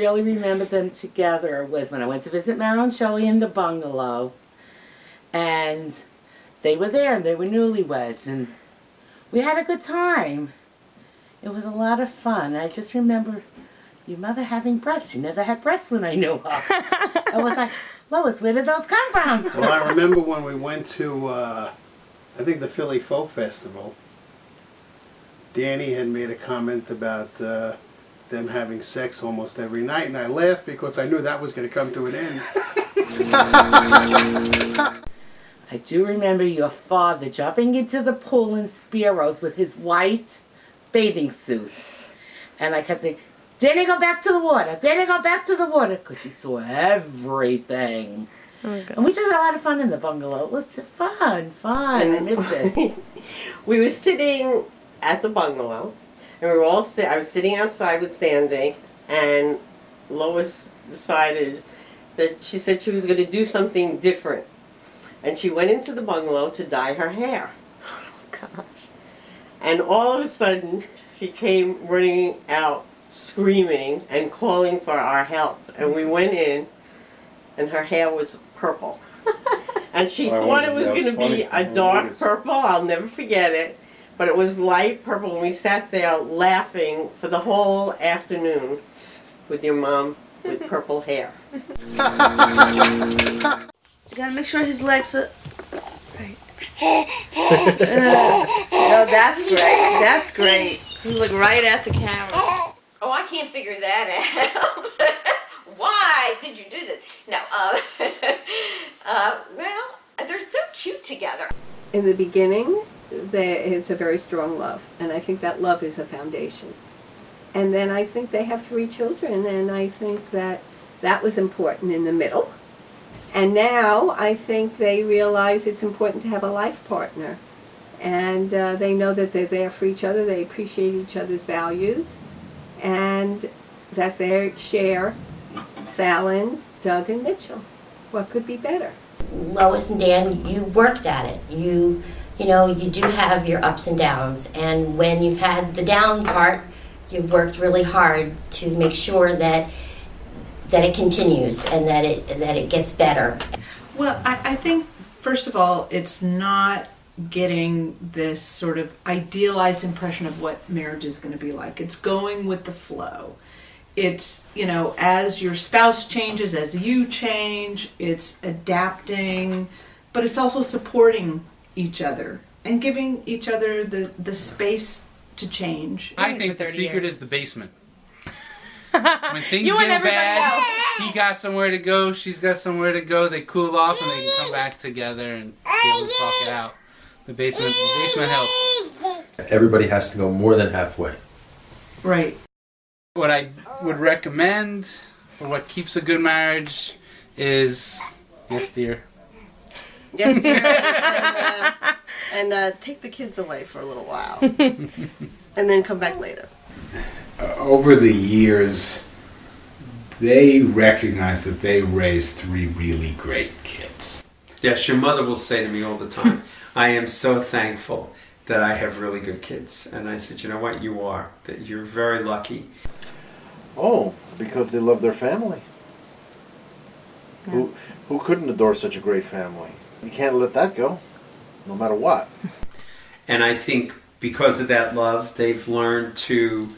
really remember them together was when I went to visit Meryl and Shelley in the bungalow. And they were there, and they were newlyweds, and we had a good time. It was a lot of fun. I just remember your mother having breasts. She never had breasts when I knew her. I was like, Lois, where did those come from? Well, I remember when we went to, I think the Philly Folk Festival, Danny had made a comment about them having sex almost every night, and I laughed because I knew that was going to come to an end. I do remember your father jumping into the pool in Spiro's with his white bathing suit. And I kept saying, Danny, go back to the water. Danny, go back to the water. Because you saw everything. Oh, and we just had a lot of fun in the bungalow. It was fun. I miss it. We were sitting at the bungalow. And we were all I was sitting outside with Sandy. And Lois decided that she said she was going to do something different. And she went into the bungalow to dye her hair. Oh, gosh. And all of a sudden, she came running out, screaming and calling for our help. And we went in, and her hair was purple. And she thought it was going to be a dark purple. I'll never forget it. But it was light purple, and we sat there laughing for the whole afternoon with your mom with purple hair. You gotta make sure his legs are right. No, that's great. That's great. You look right at the camera. Oh, I can't figure that out. Why did you do this? No, well, they're so cute together. In the beginning, it's a very strong love, and I think that love is a foundation. And then I think they have 3 children, and I think that that was important in the middle. And now I think they realize it's important to have a life partner. And they know that they're there for each other, they appreciate each other's values, and that they share Fallon, Doug, and Mitchell. What could be better? Lois and Dan, you worked at it. You know, you do have your ups and downs. And when you've had the down part, you've worked really hard to make sure that it continues and that it gets better. Well, I think, first of all, it's not getting this sort of idealized impression of what marriage is going to be like. It's going with the flow. It's, you know, as your spouse changes, as you change, it's adapting, but it's also supporting each other and giving each other the space to change. I think the secret is the basement. When things get bad, he got somewhere to go, she's got somewhere to go, they cool off and they can come back together and be able to talk it out. The basement helps. Everybody has to go more than halfway. Right. What I would recommend for what keeps a good marriage is, yes dear. Yes, dear. And take the kids away for a little while. And then come back later. Over the years, they recognize that they raised 3 really great kids. Yes, your mother will say to me all the time, I am so thankful that I have really good kids. And I said, you know what, you are. That you're very lucky. Oh, because they love their family. Yeah. Who couldn't adore such a great family? You can't let that go, no matter what. And I think because of that love, they've learned to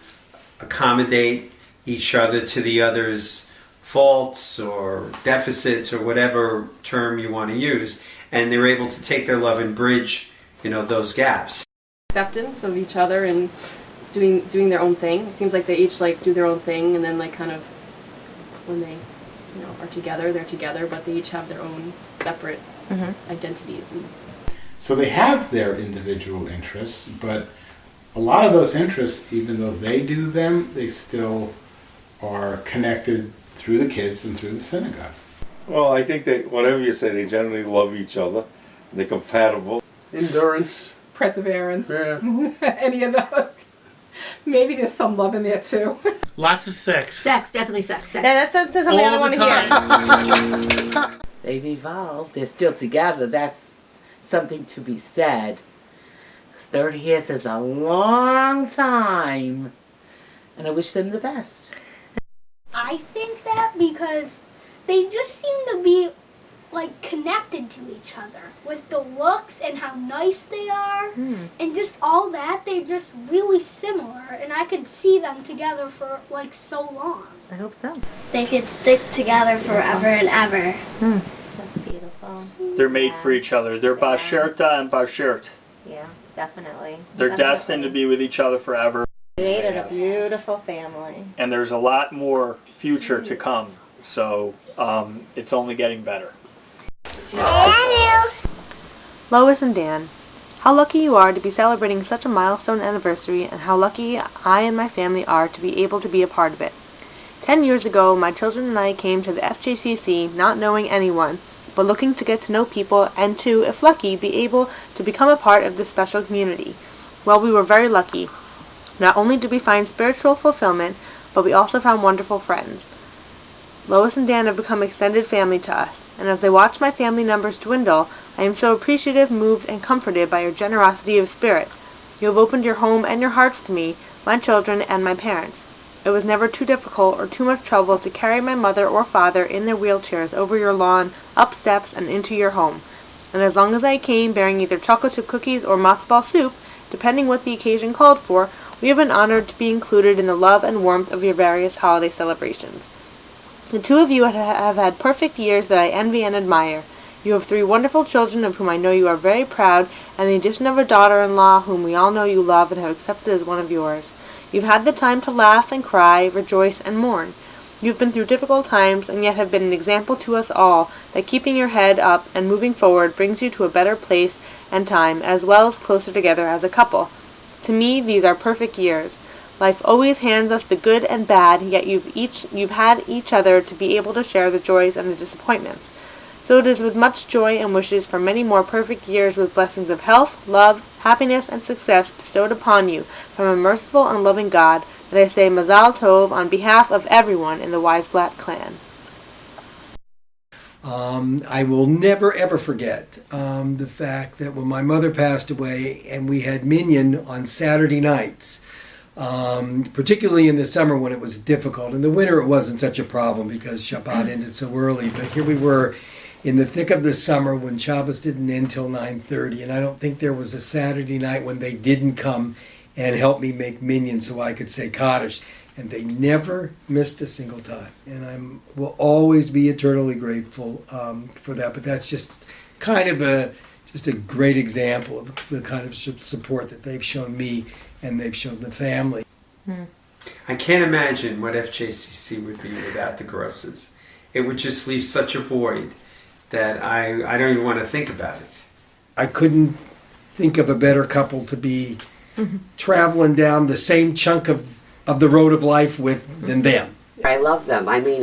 accommodate each other to the other's faults or deficits or whatever term you want to use, and they're able to take their love and bridge, you know, those gaps. Acceptance of each other and doing their own thing. It seems like they each do their own thing, and then kind of when they are together, they're together, but they each have their own separate identities. So they have their individual interests, but a lot of those interests, even though they do them, they still are connected through the kids and through the synagogue. Well, I think that whatever you say, they generally love each other. They're compatible. Endurance. Perseverance. Yeah. Any of those. Maybe there's some love in there too. Lots of sex. Sex, definitely sex. Yeah, that's something I want to hear. They've evolved. They're still together. That's something to be said. 30 years is a long time. And I wish them the best. I think because they just seem to be like connected to each other with the looks and how nice they are and just all that. They're just really similar, and I could see them together for like so long. I hope so. They could stick together forever and ever. That's beautiful. They're made for each other. They're Bashirta and Bashirt. Yeah, definitely. They're destined to be with each other forever. Created a beautiful family. And there's a lot more future to come. So it's only getting better. Lois and Dan, how lucky you are to be celebrating such a milestone anniversary, and how lucky I and my family are to be able to be a part of it. 10 years ago, my children and I came to the FJCC not knowing anyone, but looking to get to know people and to, if lucky, be able to become a part of this special community. Well, we were very lucky. Not only did we find spiritual fulfillment, but we also found wonderful friends. Lois and Dan have become extended family to us, and as I watch my family numbers dwindle, I am so appreciative, moved, and comforted by your generosity of spirit. You have opened your home and your hearts to me, my children, and my parents. It was never too difficult or too much trouble to carry my mother or father in their wheelchairs over your lawn, up steps, and into your home. And as long as I came bearing either chocolate chip cookies or matzo ball soup, depending what the occasion called for, we have been honored to be included in the love and warmth of your various holiday celebrations. The two of you have had perfect years that I envy and admire. You have 3 wonderful children of whom I know you are very proud, and the addition of a daughter-in-law whom we all know you love and have accepted as one of yours. You've had the time to laugh and cry, rejoice and mourn. You've been through difficult times, and yet have been an example to us all that keeping your head up and moving forward brings you to a better place and time, as well as closer together as a couple. To me, these are perfect years. Life always hands us the good and bad, yet you've had each other to be able to share the joys and the disappointments. So it is with much joy and wishes for many more perfect years with blessings of health, love, happiness, and success bestowed upon you from a merciful and loving God that I say Mazal Tov on behalf of everyone in the Weisblatt clan. I will never ever forget the fact that when my mother passed away and we had Minyan on Saturday nights, particularly in the summer when it was difficult. In the winter it wasn't such a problem because Shabbat ended so early, but here we were in the thick of the summer when Shabbos didn't end till 9:30, and I don't think there was a Saturday night when they didn't come and help me make Minyan so I could say Kaddish. And they never missed a single time. And I will always be eternally grateful for that. But that's just kind of a great example of the kind of support that they've shown me and they've shown the family. I can't imagine what FJCC would be without the Grosses. It would just leave such a void that I don't even want to think about it. I couldn't think of a better couple to be traveling down the same chunk of the road of life with than them. I love them. I mean,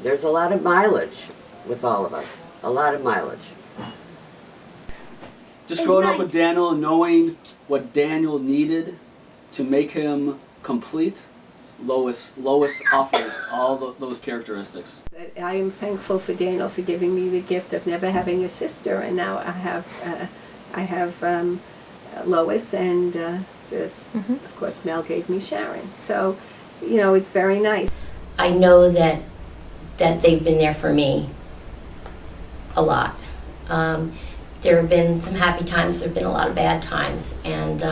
there's a lot of mileage with all of us. A lot of mileage. Just growing up with Daniel and knowing what Daniel needed to make him complete, Lois offers all those characteristics. I am thankful for Daniel for giving me the gift of never having a sister, and now I have Lois, and of course Mel gave me Sharon. So, it's very nice. I know that they've been there for me a lot. There have been some happy times, there have been a lot of bad times, and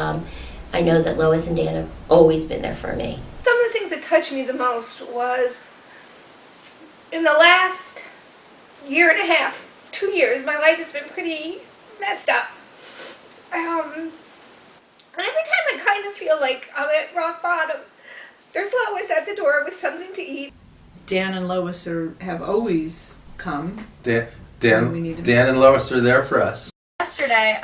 I know that Lois and Dan have always been there for me. Some of the things that touched me the most was in the last year and a half, 2 years, my life has been pretty messed up. And every time I kind of feel like I'm at rock bottom, there's Lois at the door with something to eat. Dan and Lois have always come. Dan and Lois are there for us. Yesterday,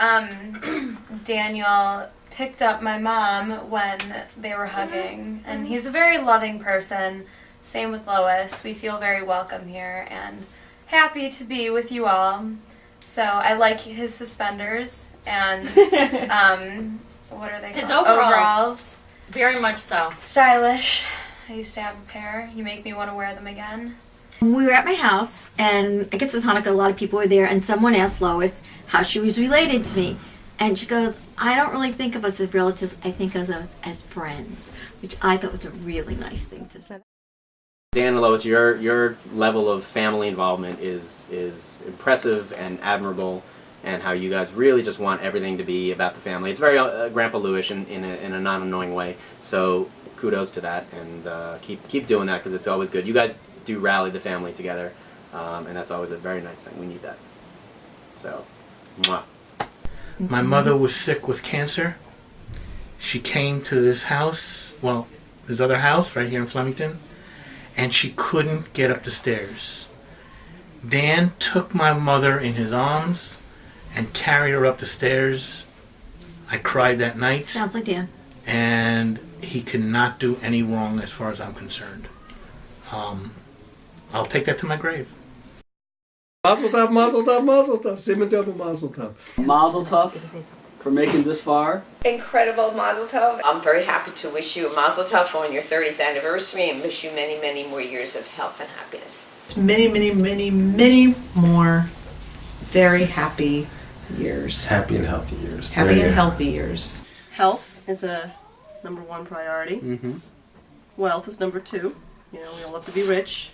Daniel picked up my mom when they were hugging, and he's a very loving person. Same with Lois. We feel very welcome here and happy to be with you all. So I like his suspenders and what are they called? His overalls. Very much so. Stylish. I used to have a pair. You make me want to wear them again. We were at my house, and I guess it was Hanukkah, a lot of people were there, and someone asked Lois how she was related to me. And she goes, I don't really think of us as relatives, I think of us as friends, which I thought was a really nice thing to say. Dan and Lois, your level of family involvement is impressive and admirable, and how you guys really just want everything to be about the family. It's very Grandpa Louis in a non-annoying way. So kudos to that, and keep doing that, because it's always good. You guys do rally the family together, and that's always a very nice thing. We need that. So, mwah. My mother was sick with cancer. She came to this house, well, this other house right here in Flemington, and she couldn't get up the stairs. Dan took my mother in his arms and carried her up the stairs. I cried that night. Sounds like Dan. And he cannot do any wrong as far as I'm concerned. I'll take that to my grave. Mazel tov, mazel tov, mazel tov. Simon tov and mazel tov. Mazel tov for making this far. Incredible mazel tov. I'm very happy to wish you a mazel tov on your 30th anniversary and wish you many, many more years of health and happiness. Many, many, many, many more very happy years. Happy and healthy years. Happy and healthy years. Health is a #1 priority. Mm-hmm. Wealth is #2. You know, we all have to be rich.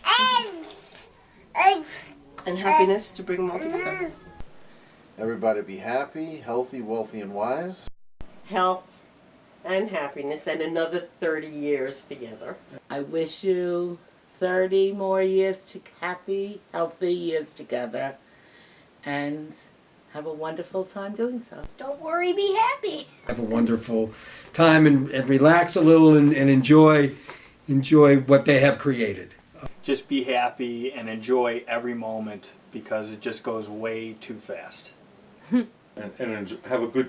And happiness to bring them all together. Everybody be happy, healthy, wealthy, and wise. Health and happiness and another 30 years together. I wish you 30 more years to happy, healthy years together, and have a wonderful time doing so. Don't worry, be happy. Have a wonderful time and relax a little and enjoy what they have created. Just be happy and enjoy every moment, because it just goes way too fast. And have a good